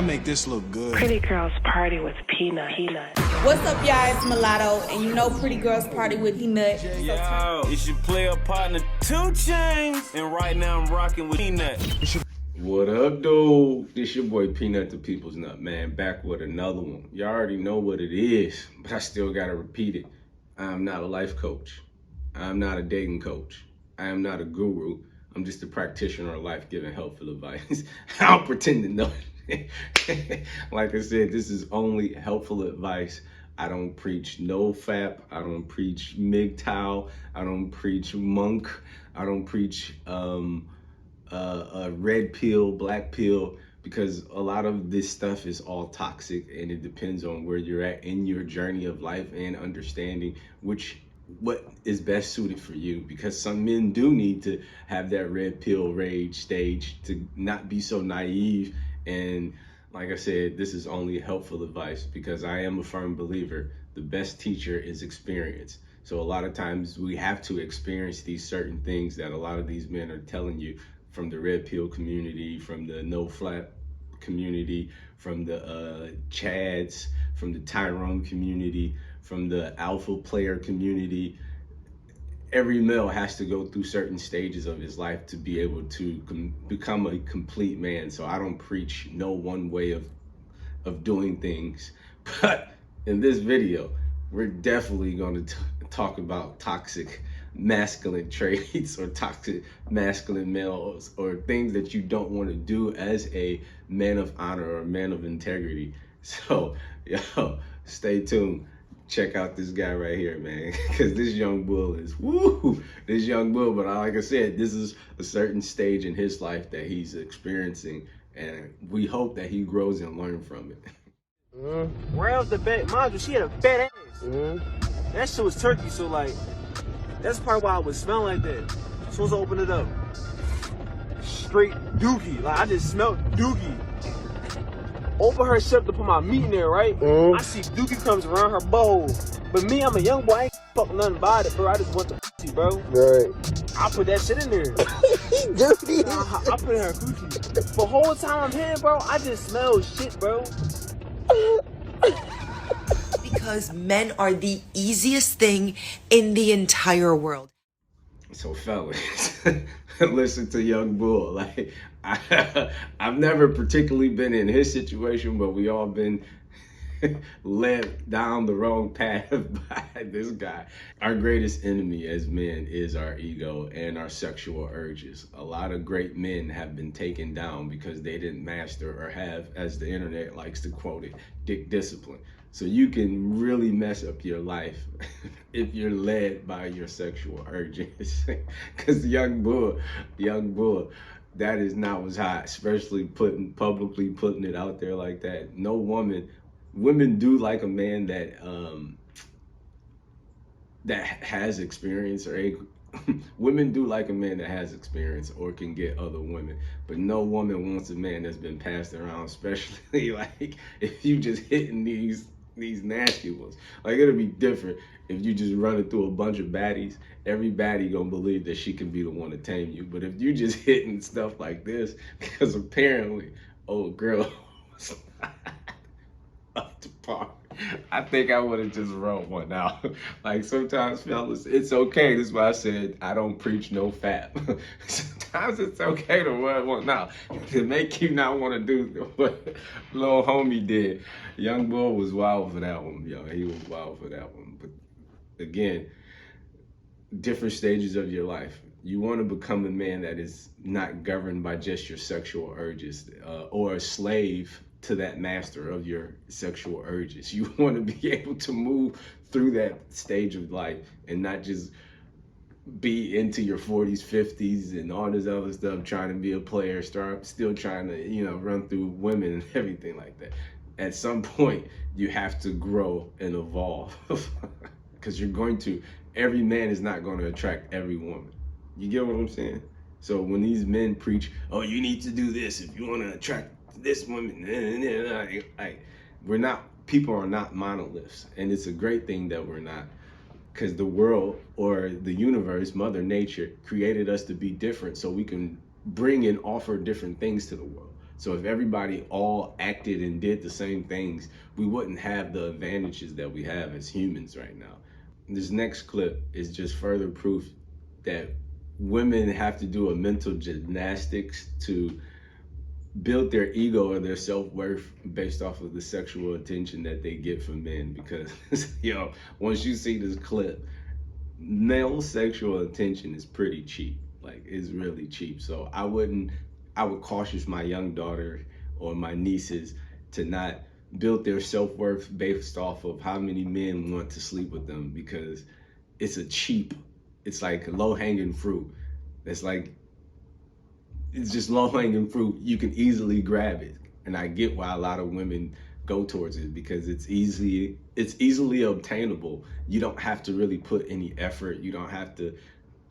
I make this look good. Pretty girls party with Peanut. What's up, y'all? It's Mulatto, and you know Pretty Girls party with Peanut. Yo, it's your player partner 2 Chainz, and right now I'm rocking with Peanut. What up, dude? This your boy Peanut the People's Nut, man. Back with another one. Y'all already know what it is, but I still gotta repeat it. I'm not a life coach. I'm not a dating coach. I am not a guru. I'm just a practitioner of life giving helpful advice. I don't pretend to know. Like I said, this is only helpful advice. I don't preach no fap. I don't preach MGTOW. I don't preach monk. I don't preach red pill, black pill, because a lot of this stuff is all toxic, and it depends on where you're at in your journey of life and understanding what is best suited for you, because some men do need to have that red pill rage stage to not be so naive. And like I said, this is only helpful advice because I am a firm believer the best teacher is experience. So a lot of times we have to experience these certain things that a lot of these men are telling you, from the red pill community, from the no flap community, from the Chads, from the Tyrone community, from the alpha player community. Every male has to go through certain stages of his life to be able to become a complete man. So I don't preach no one way of doing things. But in this video, we're definitely going to talk about toxic masculine traits or toxic masculine males, or things that you don't want to do as a man of honor or a man of integrity. So, yo, stay tuned. Check out this guy right here, man, because this young bull is, woo, this young bull. But like I said, this is a certain stage in his life that he's experiencing, and we hope that he grows and learns from it. Where's the bed? Mind you, she had a fat ass. That shit was turkey, so like, that's probably why I was smelling like that. As soon as I opened it up, straight dookie. Like, I just smelled dookie. Open her ship to put my meat in there, right? I see dookie comes around her bowl. But me, I'm a young boy. I ain't fucking nothing about it, bro. I just want the pussy, bro. Right. I put that shit in there. Dirty. I put it in her coochie. The whole time I'm here, bro, I just smell shit, bro. Because men are the easiest thing in the entire world. So fellas, listen to young bull. Like, I've never particularly been in his situation, but we all been led down the wrong path by this guy. Our greatest enemy as men is our ego and our sexual urges. A lot of great men have been taken down because they didn't master or have, as the internet likes to quote it, dick discipline. So you can really mess up your life if you're led by your sexual urges. Because young bull, that is not what's hot, especially publicly putting it out there like that. No women do like a man that that has experience, or women do like a man that has experience or can get other women. But no woman wants a man that's been passed around, especially like if you just hitting these nasty ones. Like, it'll be different if you just running through a bunch of baddies. Every baddie gonna believe that she can be the one to tame you. But if you just hitting stuff like this, because apparently old girl was up to par, I think I would have just wrote one out. Like, sometimes, fellas, it's okay. This is why I said I don't preach no fap. Sometimes it's okay to run one out to make you not want to do what little homie did. Young bull was wild for that one, yo. He was wild for that one. But again, different stages of your life. You want to become a man that is not governed by just your sexual urges, or a slave to that master of your sexual urges. You want to be able to move through that stage of life and not just be into your 40s, 50s, and all this other stuff, trying to be a player, still trying to, run through women and everything like that. At some point, you have to grow and evolve, because every man is not going to attract every woman. You get what I'm saying? So when these men preach, oh, you need to do this if you want to attract this woman, like, people are not monoliths, and it's a great thing that we're not, because the world, or the universe, Mother Nature, created us to be different so we can bring and offer different things to the world. So if everybody all acted and did the same things, we wouldn't have the advantages that we have as humans right now. This next clip is just further proof that women have to do a mental gymnastics to build their ego or their self-worth based off of the sexual attention that they get from men. Because yo, once you see this clip, male sexual attention is pretty cheap. Like, it's really cheap. So I would caution my young daughter or my nieces to not build their self-worth based off of how many men want to sleep with them, because it's like low-hanging fruit. It's just low-hanging fruit. You can easily grab it. And I get why a lot of women go towards it, because it's easily obtainable. You don't have to really put any effort. You don't have to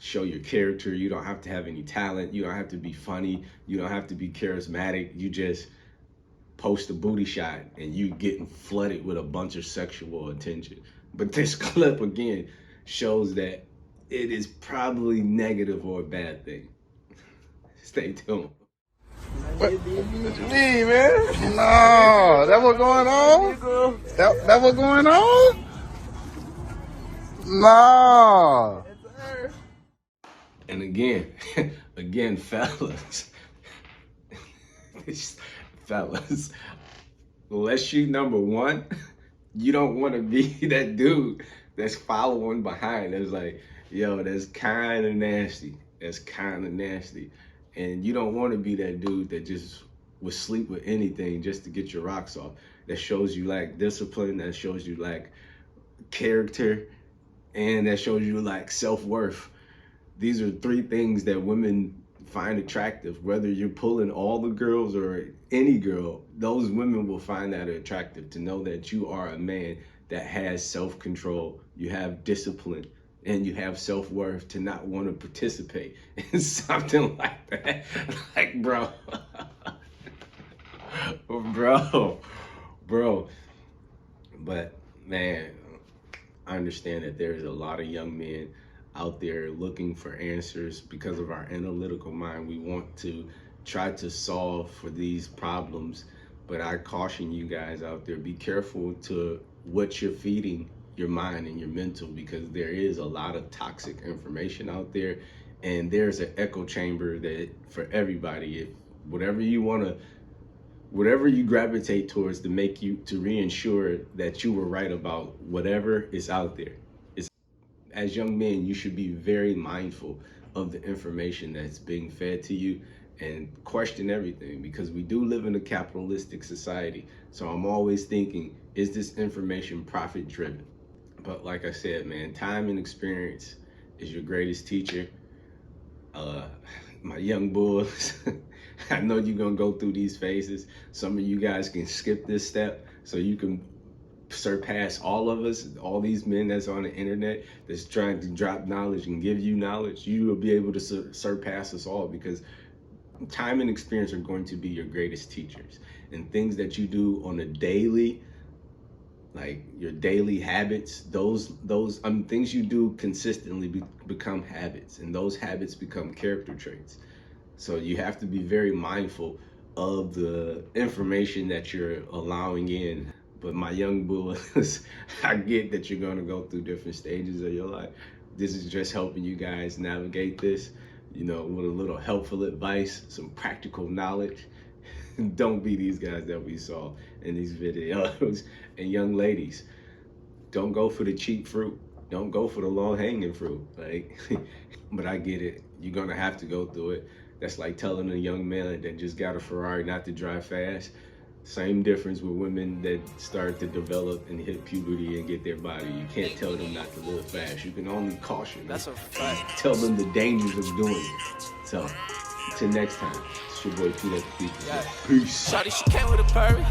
show your character. You don't have to have any talent. You don't have to be funny. You don't have to be charismatic. You just post a booty shot and you getting flooded with a bunch of sexual attention. But this clip again shows that it is probably negative or a bad thing. Stay tuned. What you mean, man? No, that what going on? That what going on? No. And again, fellas, fellas, unless you number one, you don't want to be that dude that's following behind. That's like, yo, that's kind of nasty. That's kind of nasty. And you don't want to be that dude that just would sleep with anything just to get your rocks off. That shows you lack discipline, that shows you lack character, and that shows you lack self-worth. These are three things that women find attractive. Whether you're pulling all the girls or any girl, those women will find that attractive, to know that you are a man that has self-control, you have discipline, and you have self-worth to not want to participate in something like that. Like, bro, bro. But man, I understand that there's a lot of young men out there looking for answers. Because of our analytical mind, we want to try to solve for these problems. But I caution you guys out there, be careful to what you're feeding your mind and your mental, because there is a lot of toxic information out there, and there's an echo chamber that for everybody. If whatever you gravitate towards to make you, to reassure that you were right about whatever is out there. As young men, you should be very mindful of the information that's being fed to you and question everything, because we do live in a capitalistic society. So I'm always thinking, is this information profit driven? But like I said, man, time and experience is your greatest teacher. My young bulls, I know you're gonna go through these phases. Some of you guys can skip this step so you can surpass all of us, all these men that's on the internet that's trying to drop knowledge and give you knowledge. You will be able to surpass us all, because time and experience are going to be your greatest teachers. And things that you do on a daily, like your daily habits, those things you do consistently become habits, and those habits become character traits. So you have to be very mindful of the information that you're allowing in. But my young bulls, I get that you're gonna go through different stages of your life. This is just helping you guys navigate this, you know, with a little helpful advice, some practical knowledge. Don't be these guys that we saw in these videos. And young ladies, don't go for the cheap fruit. Don't go for the low-hanging fruit. Like, but I get it. You're gonna have to go through it. That's like telling a young man that just got a Ferrari not to drive fast. Same difference with women that start to develop and hit puberty and get their body. You can't tell them not to live fast. You can only caution them. That's a fact. Tell them the dangers of doing it. So, until next time, it's your boy P. Let the People. Yeah. Peace. Shawty, she came with a purry.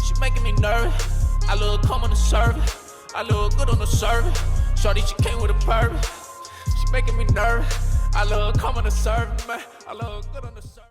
She making me nervous. I look calm on the service. I look good on the service. Shawty, she came with a purry. She making me nervous. I look calm on the service, man. I look good on the service.